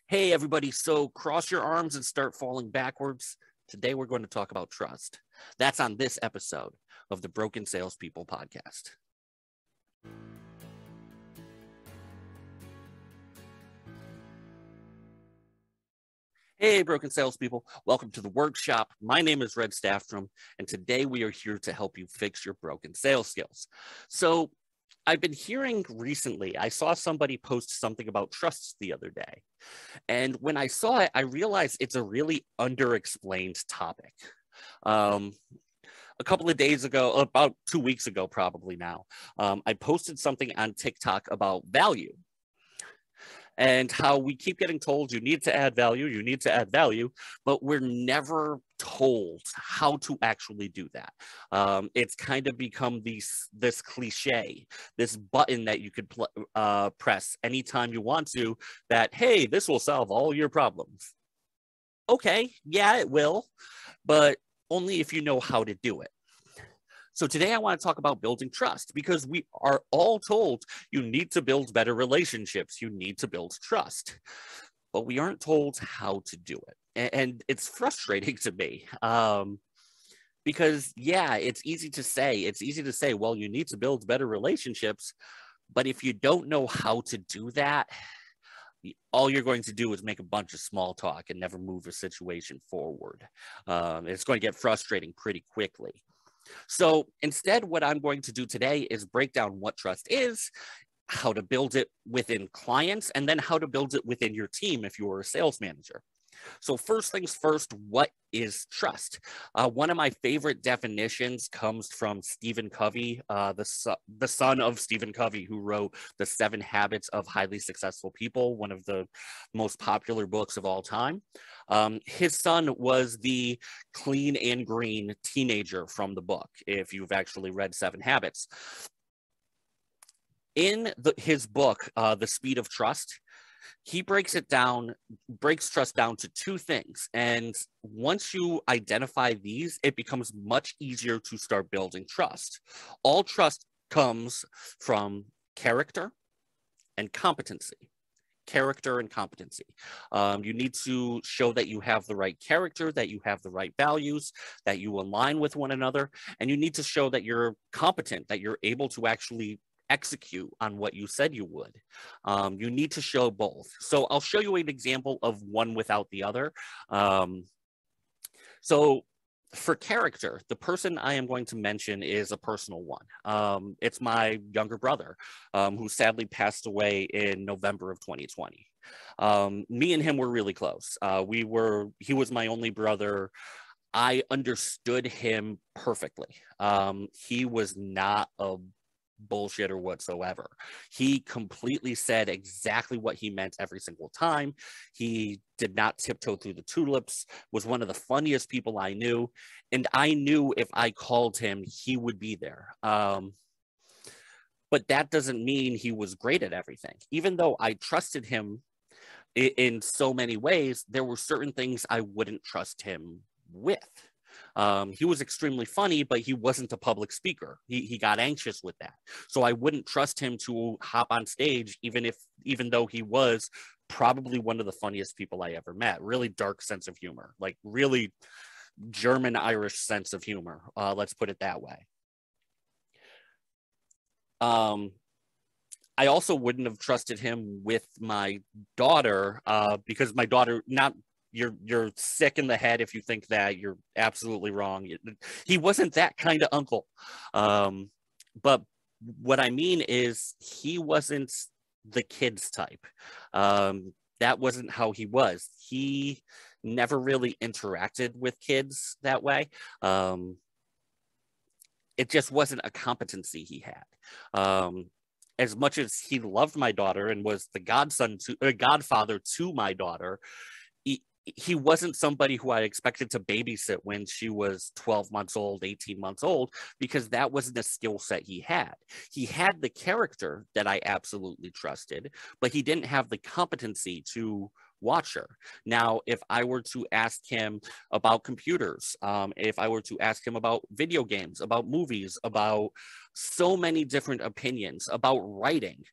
Hey, everybody. So cross your arms and start falling backwards. Today, we're going to talk about trust. That's on this episode of the Broken Salespeople podcast. Hey, Broken Salespeople. Welcome to the workshop. My name is Red Staffstrom, and today we are here to help you fix your broken sales skills. So, I've been hearing recently, I saw somebody post something about trust the other day. And when I saw it, I realized it's a really underexplained topic. Um, a couple of days ago, about 2 weeks ago, probably now, I posted something on TikTok about value and how we keep getting told you need to add value, you need to add value, but we're never told how to actually do that. It's kind of become this cliche, this button that you could press anytime you want to, that, hey, this will solve all your problems. Okay, yeah, it will, but only if you know how to do it. So today I want to talk about building trust because we are all told you need to build better relationships, you need to build trust, but we aren't told how to do it. And it's frustrating to me because, yeah, it's easy to say, well, you need to build better relationships, but if you don't know how to do that, all you're going to do is make a bunch of small talk and never move a situation forward. It's going to get frustrating pretty quickly. So instead, what I'm going to do today is break down what trust is, how to build it within clients, and then how to build it within your team if you're a sales manager. So first things first, what is trust? One of my favorite definitions comes from Stephen Covey, the son of Stephen Covey, who wrote The 7 Habits of Highly Successful People, one of the most popular books of all time. His son was the clean and green teenager from the book, if you've actually read 7 Habits. In his book, The Speed of Trust, he breaks trust down to 2 things. And once you identify these, it becomes much easier to start building trust. All trust comes from character and competency. Character and competency. You need to show that you have the right character, that you have the right values, that you align with one another, and you need to show that you're competent, that you're able to actually execute on what you said you would. You need to show both. So I'll show you an example of one without the other. So for character, the person I am going to mention is a personal one. It's my younger brother, who sadly passed away in November of 2020. Me and him were really close. He was my only brother. I understood him perfectly. He was not a bullshitter whatsoever. He completely said exactly what he meant every single time. He did not tiptoe through the tulips, was one of the funniest people I knew. And I knew if I called him, he would be there. But that doesn't mean he was great at everything. Even though I trusted him in so many ways, there were certain things I wouldn't trust him with. He was extremely funny, but he wasn't a public speaker. He got anxious with that. So I wouldn't trust him to hop on stage, even though he was probably one of the funniest people I ever met. Really dark sense of humor, like really German Irish sense of humor. Let's put it that way. I also wouldn't have trusted him with my daughter, because my daughter, not you're sick in the head if you think that. You're absolutely wrong. He wasn't that kind of uncle. But what I mean is he wasn't the kids type. That wasn't how he was. He never really interacted with kids that way. It just wasn't a competency he had. As much as he loved my daughter and was the godfather to my daughter, he wasn't somebody who I expected to babysit when she was 12 months old, 18 months old, because that wasn't a skill set he had. He had the character that I absolutely trusted, but he didn't have the competency to watch her. Now, if I were to ask him about computers, if I were to ask him about video games, about movies, about so many different opinions, about writing,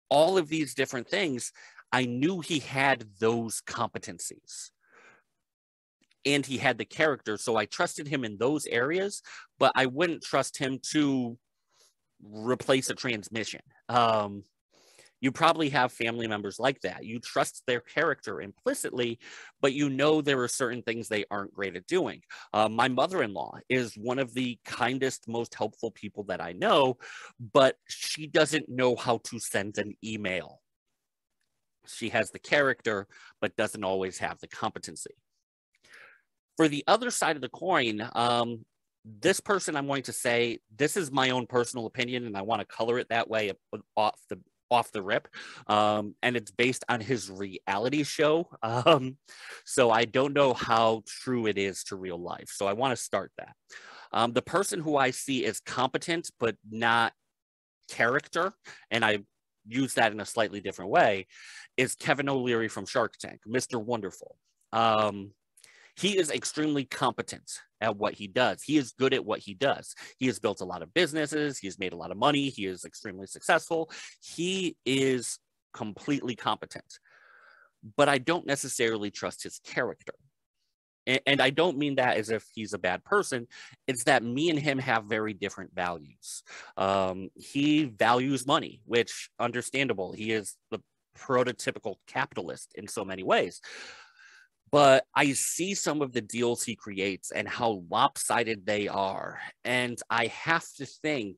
all of these different things, I knew he had those competencies and he had the character. So I trusted him in those areas, but I wouldn't trust him to replace a transmission. You probably have family members like that. You trust their character implicitly, but you know there are certain things they aren't great at doing. My mother-in-law is one of the kindest, most helpful people that I know, but she doesn't know how to send an email. She has the character, but doesn't always have the competency. For the other side of the coin, this person, I'm going to say, this is my own personal opinion, and I want to color it that way off the rip, and it's based on his reality show, so I don't know how true it is to real life, so I want to start that. The person who I see as competent but not character, and I use that in a slightly different way, is Kevin O'Leary from Shark Tank, Mr. Wonderful. He is extremely competent at what he does. He is good at what he does. He has built a lot of businesses. He's made a lot of money. He is extremely successful. He is completely competent. But I don't necessarily trust his character. And I don't mean that as if he's a bad person. It's that me and him have very different values. He values money, which understandable. He is the prototypical capitalist in so many ways. But I see some of the deals he creates and how lopsided they are. And I have to think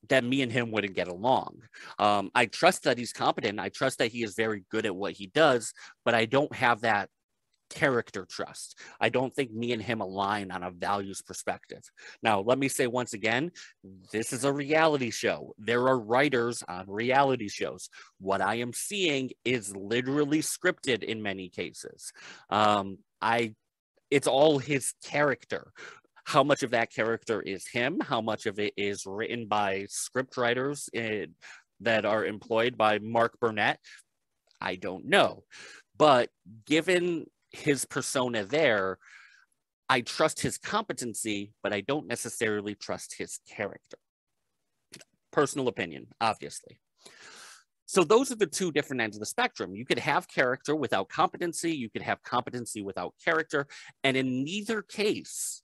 that me and him wouldn't get along. I trust that he's competent. I trust that he is very good at what he does, but I don't have that character trust. I don't think me and him align on a values perspective. Now, let me say once again, this is a reality show. There are writers on reality shows. What I am seeing is literally scripted in many cases. It's all his character. How much of that character is him? How much of it is written by script writers that are employed by Mark Burnett? I don't know. But given his persona there, I trust his competency, but I don't necessarily trust his character. Personal opinion, obviously. So those are the two different ends of the spectrum. You could have character without competency. You could have competency without character. And in neither case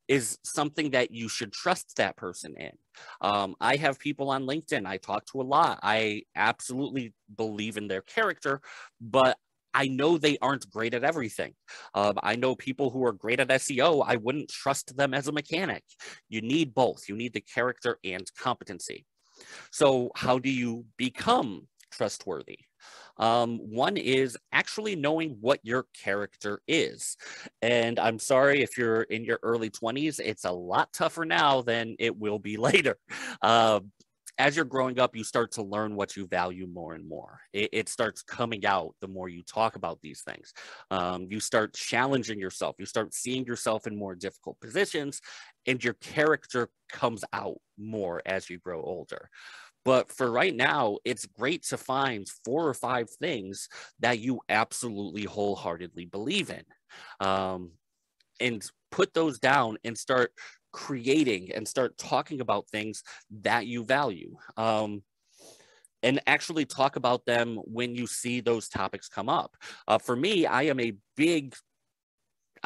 is something that you should trust that person in. I have people on LinkedIn I talk to a lot. I absolutely believe in their character, but I know they aren't great at everything. I know people who are great at SEO. I wouldn't trust them as a mechanic. You need both. You need the character and competency. So how do you become trustworthy? One is actually knowing what your character is. And I'm sorry if you're in your early 20s, it's a lot tougher now than it will be later. As you're growing up, you start to learn what you value more and more. It starts coming out the more you talk about these things. You start challenging yourself. You start seeing yourself in more difficult positions, and your character comes out more as you grow older. But for right now, it's great to find 4 or 5 things that you absolutely wholeheartedly believe in, and put those down and start creating and start talking about things that you value, and actually talk about them when you see those topics come up. For me, I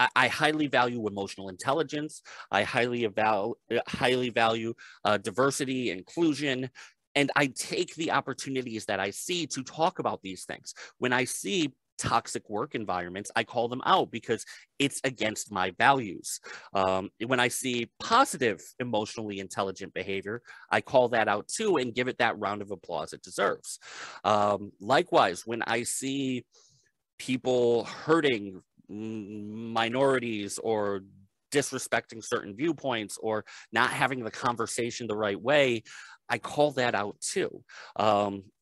highly value emotional intelligence. I highly value diversity, inclusion, and I take the opportunities that I see to talk about these things. When I see toxic work environments, I call them out because it's against my values. When I see positive, emotionally intelligent behavior, I call that out too and give it that round of applause it deserves. Likewise, when I see people hurting minorities or disrespecting certain viewpoints or not having the conversation the right way, I call that out too.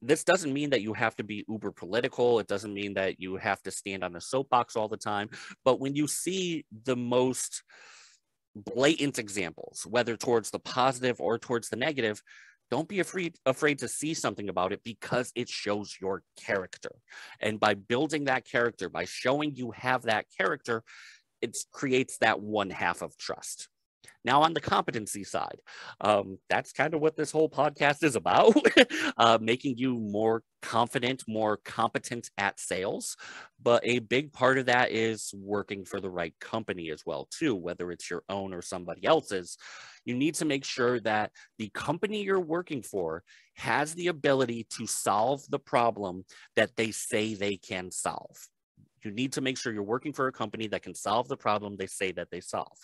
This doesn't mean that you have to be uber political. It doesn't mean that you have to stand on a soapbox all the time. But when you see the most blatant examples, whether towards the positive or towards the negative, don't be afraid to see something about it because it shows your character. And by building that character, by showing you have that character, it creates that one half of trust. Now on the competency side, that's kind of what this whole podcast is about, making you more confident, more competent at sales. But a big part of that is working for the right company as well, too, whether it's your own or somebody else's. You need to make sure that the company you're working for has the ability to solve the problem that they say they can solve. You need to make sure you're working for a company that can solve the problem they say that they solve.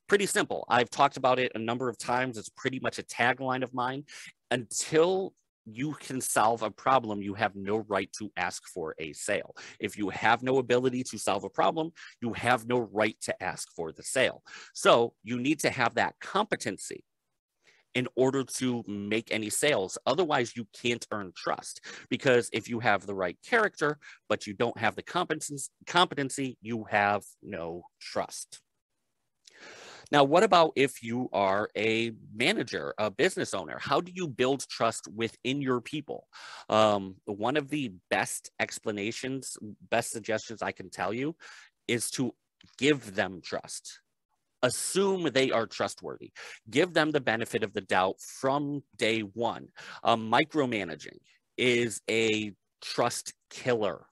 Pretty simple. I've talked about it a number of times. It's pretty much a tagline of mine. Until you can solve a problem, you have no right to ask for a sale. If you have no ability to solve a problem, you have no right to ask for the sale. So you need to have that competency in order to make any sales. Otherwise, you can't earn trust, because if you have the right character, but you don't have the competency, you have no trust. Now, what about if you are a manager, a business owner? How do you build trust within your people? One of the best explanations, best suggestions I can tell you is to give them trust. Assume they are trustworthy. Give them the benefit of the doubt from day one. Micromanaging is a trust killer.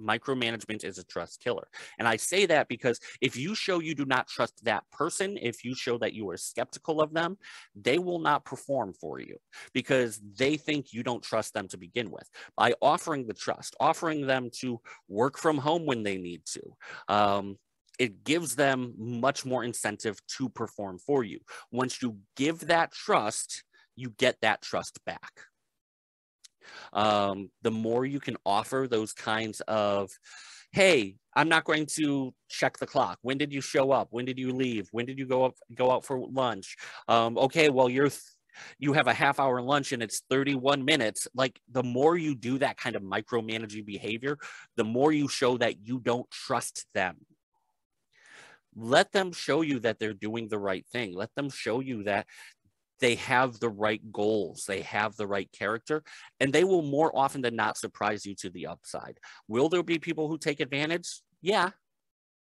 Micromanagement is a trust killer. And I say that because if you show you do not trust that person, if you show that you are skeptical of them, they will not perform for you because they think you don't trust them to begin with. By offering the trust, offering them to work from home when they need to, it gives them much more incentive to perform for you. Once you give that trust, you get that trust back. The more you can offer those kinds of, hey, I'm not going to check the clock. When did you show up? When did you leave? When did you go out for lunch? Okay, well, you have a half-hour lunch and it's 31 minutes. Like, the more you do that kind of micromanaging behavior, the more you show that you don't trust them. Let them show you that they're doing the right thing. Let them show you that they have the right goals, they have the right character, and they will more often than not surprise you to the upside. Will there be people who take advantage? Yeah,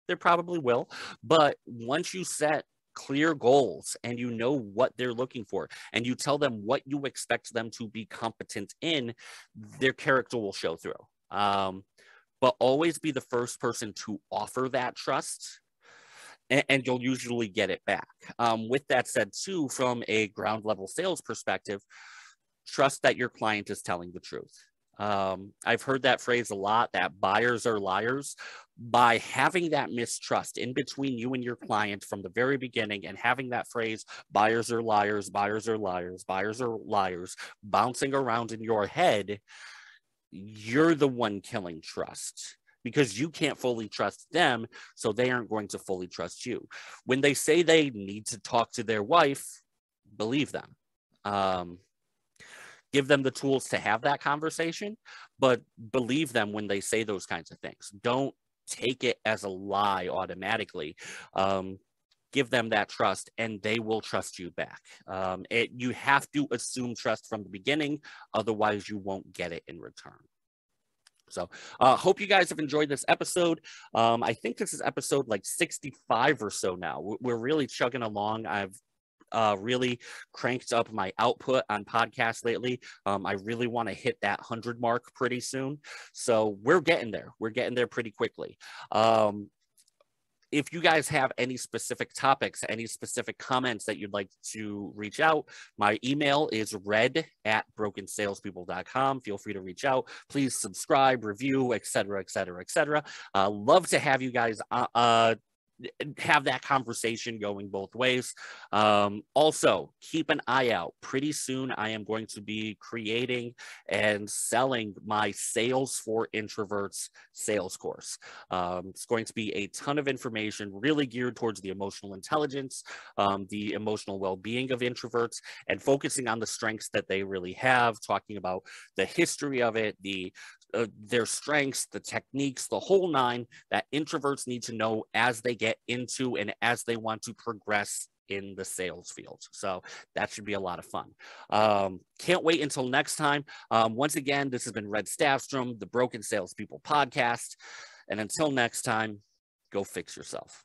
there probably will. But once you set clear goals and you know what they're looking for and you tell them what you expect them to be competent in, their character will show through. But always be the first person to offer that trust, and you'll usually get it back. With that said, too, from a ground level sales perspective, trust that your client is telling the truth. I've heard that phrase a lot, that buyers are liars. By having that mistrust in between you and your client from the very beginning and having that phrase, buyers are liars, buyers are liars, buyers are liars, bouncing around in your head, you're the one killing trust, because you can't fully trust them, so they aren't going to fully trust you. When they say they need to talk to their wife, believe them. Give them the tools to have that conversation, but believe them when they say those kinds of things. Don't take it as a lie automatically. Give them that trust and they will trust you back. You have to assume trust from the beginning, otherwise you won't get it in return. So hope you guys have enjoyed this episode. I think this is episode like 65 or so now. We're really chugging along. I've really cranked up my output on podcasts lately. I really want to hit that 100 mark pretty soon. So we're getting there. We're getting there pretty quickly. If you guys have any specific topics, any specific comments that you'd like to reach out, my email is red@brokensalespeople.com. Feel free to reach out. Please subscribe, review, etc., etc., etc. Love to have you guys have that conversation going both ways. Also, keep an eye out. Pretty soon, I am going to be creating and selling my Sales for Introverts sales course. It's going to be a ton of information, really geared towards the emotional intelligence, the emotional well-being of introverts, and focusing on the strengths that they really have, talking about the history of it, their strengths, the techniques, the whole nine that introverts need to know as they get into and as they want to progress in the sales field. So that should be a lot of fun. Can't wait until next time. Once again, this has been Red Staffstrom, the Broken Salespeople podcast. And until next time, go fix yourself.